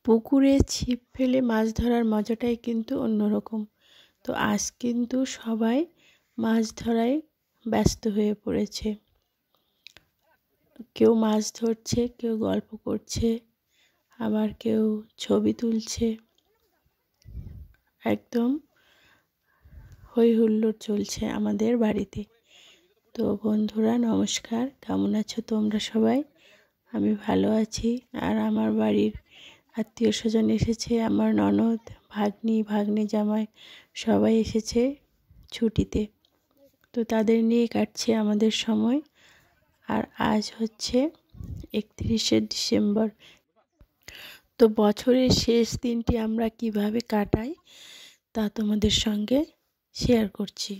পুকুরে ছিপ ফেলে মাছ ধরার মজাটাই কিন্তু অন্যরকম। তো আজ কিন্তু সবাই মাছ ধরায় ব্যস্ত হয়ে পড়েছে। কেউ মাছ ধরছে, কেউ গল্প করছে, আবার কেউ ছবি তুলছে। একদম হই হুল্লোড় চলছে আমাদের বাড়িতে। তো বন্ধুরা নমস্কার, কেমন আছো তোমরা সবাই? আমি ভালো আছি। আর আমার বাড়ির আত্মীয় স্বজন এসেছে, আমার ননদ, ভাগ্নি জামাই সবাই এসেছে ছুটিতে। তো তাদের নিয়ে কাটছে আমাদের সময়। আর আজ হচ্ছে 31শে ডিসেম্বর। তো বছরের শেষ দিনটি আমরা কিভাবে কাটাই তা তোমাদের সঙ্গে শেয়ার করছি।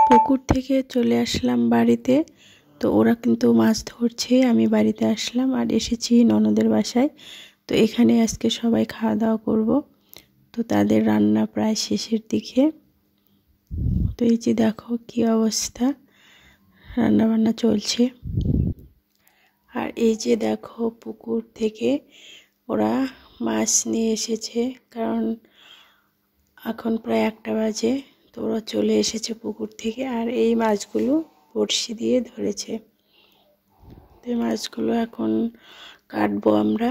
পুকুর থেকে চলে আসলাম বাড়িতে। তো ওরা কিন্তু মাছ ধরছে, আমি বাড়িতে আসলাম আর এসেছি ননদের বাসায়। তো এখানে আজকে সবাই খাওয়া দাওয়া করব। তো তাদের রান্না প্রায় শেষের দিকে। তো এই যে দেখো কি অবস্থা, রান্না বান্না চলছে। আর এই যে দেখো পুকুর থেকে ওরা মাছ নিয়ে এসেছে, কারণ এখন প্রায় 1টা বাজে। তো ওরা চলে এসেছে পুকুর থেকে, আর এই মাছগুলো বড়শি দিয়ে ধরেছে। তো এই মাছগুলো এখন কাটবো আমরা।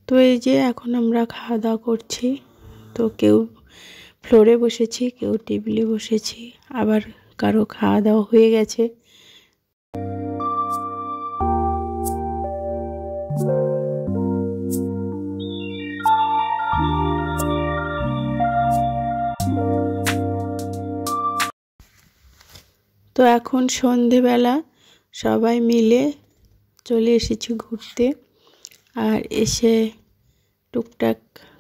তো এই যে এখন আমরা খাওয়া দাওয়া করছি। তো কেউ ফ্লোরে বসেছি, কেউ টেবিলে বসেছি, আবার কারো খাওয়া দাওয়া হয়ে গেছে। তো এখন সন্ধেবেলা সবাই মিলে চলে এসেছি ঘুরতে। আর এসে টুকটাক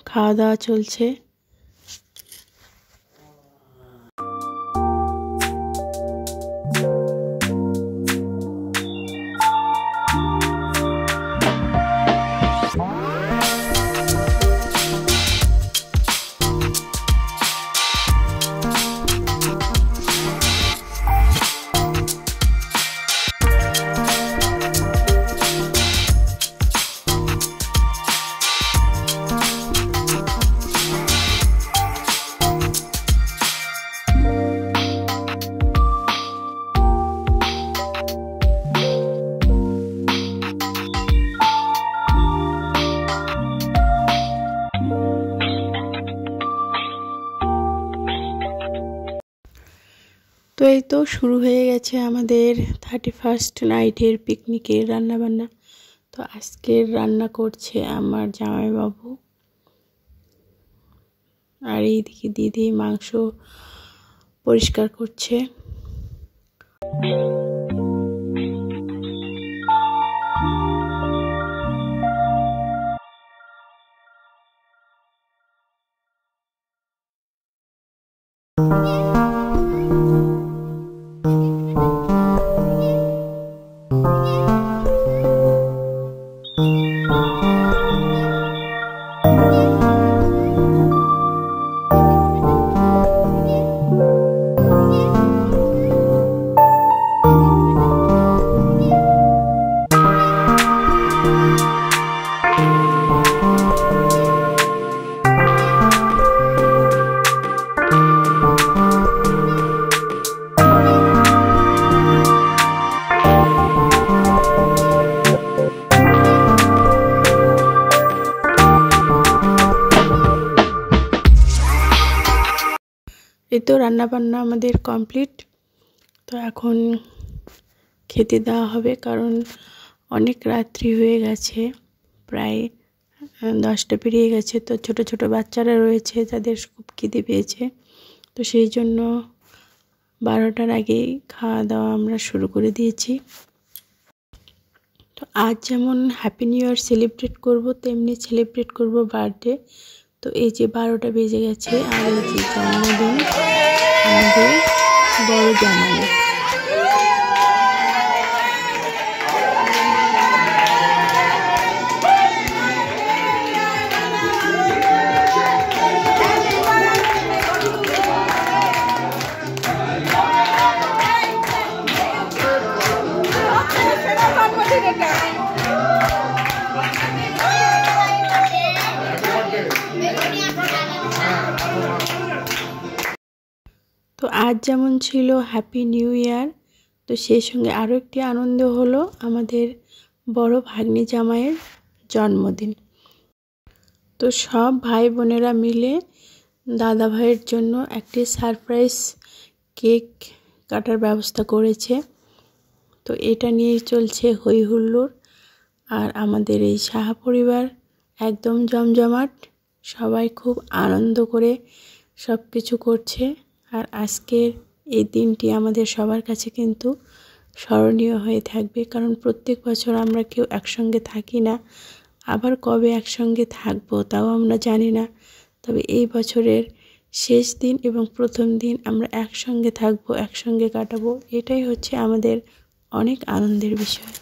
খাওয়া দাওয়া চলছে। তো এই তো শুরু হয়ে গেছে আমাদের 31st নাইটের পিকনিকের রান্নাবান্না। তো আজকের রান্না করছে আমার জামাইবাবু, আর এইদিকে দিদি মাংস পরিষ্কার করছে। এই তো রান্নাবান্না আমাদের কমপ্লিট। তো এখন খেতে দেওয়া হবে, কারণ অনেক রাত্রি হয়ে গেছে, প্রায় 10টা পেরিয়ে গেছে। তো ছোট ছোট বাচ্চারা রয়েছে যাদের খুব খিদে পেয়েছে, তো সেই জন্য 12টার আগেই খাওয়া দাওয়া আমরা শুরু করে দিয়েছি। তো আজ যেমন হ্যাপি নিউ ইয়ার সেলিব্রেট করব, তেমনি সেলিব্রেট করব বার্থডে। তো এই যে 12টা বেজে গেছে, আর এই যে জন্মদিন আমাদের বড় জামাই। তো আজ যেমন ছিল হ্যাপি নিউ ইয়ার, তো সেই সঙ্গে আরও একটি আনন্দ হলো আমাদের বড় ভাগ্নি জামাইয়ের জন্মদিন। তো সব ভাই বোনেরা মিলে দাদা ভাইয়ের জন্য একটি সারপ্রাইজ কেক কাটার ব্যবস্থা করেছে। তো এটা নিয়েই চলছে হই হুল্লোড়। আর আমাদের এই সাহা পরিবার একদম জমজমাট, সবাই খুব আনন্দ করে সব কিছু করছে। আর আজকের এই দিনটি আমাদের সবার কাছে কিন্তু স্মরণীয় হয়ে থাকবে, কারণ প্রত্যেক বছর আমরা কেউ একসঙ্গে থাকি না, আবার কবে একসঙ্গে থাকবো তাও আমরা জানি না। তবে এই বছরের শেষ দিন এবং প্রথম দিন আমরা একসঙ্গে থাকবো, একসঙ্গে কাটাবো, এটাই হচ্ছে আমাদের অনেক আনন্দের বিষয়।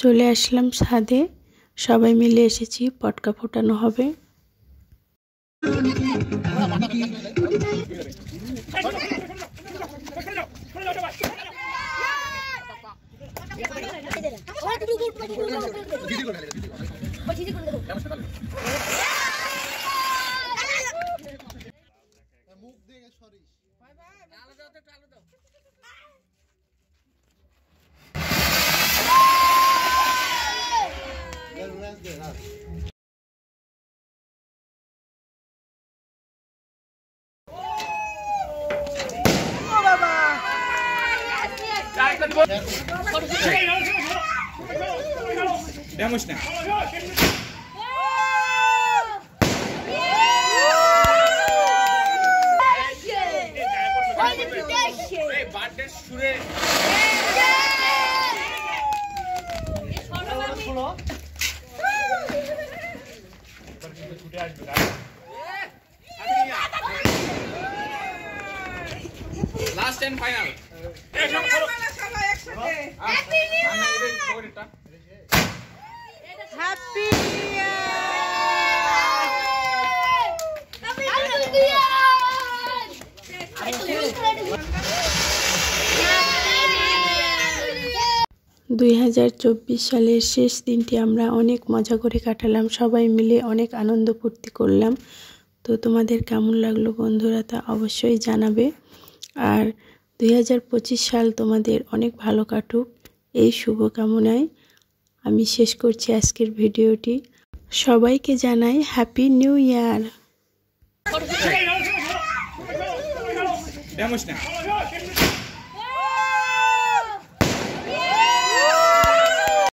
চলে আসলাম ছাদে, সবাই মিলে এসেছি, পটকা ফোটানো হবে। Vamos na. Last and final. Happy New Year! Happy New Year! 2024 সালের শেষ দিনটি আমরা অনেক মজা করে কাটালাম, সবাই মিলে অনেক আনন্দ ফুর্তি করলাম। তো তোমাদের কেমন লাগলো বন্ধুরা তা অবশ্যই জানাবে। আর 2025 সাল তোমাদের অনেক ভালো কাটুক এই শুভকামনায় আমি শেষ করছি আজকের ভিডিওটি। সবাইকে জানাই happy new year. Vamos na.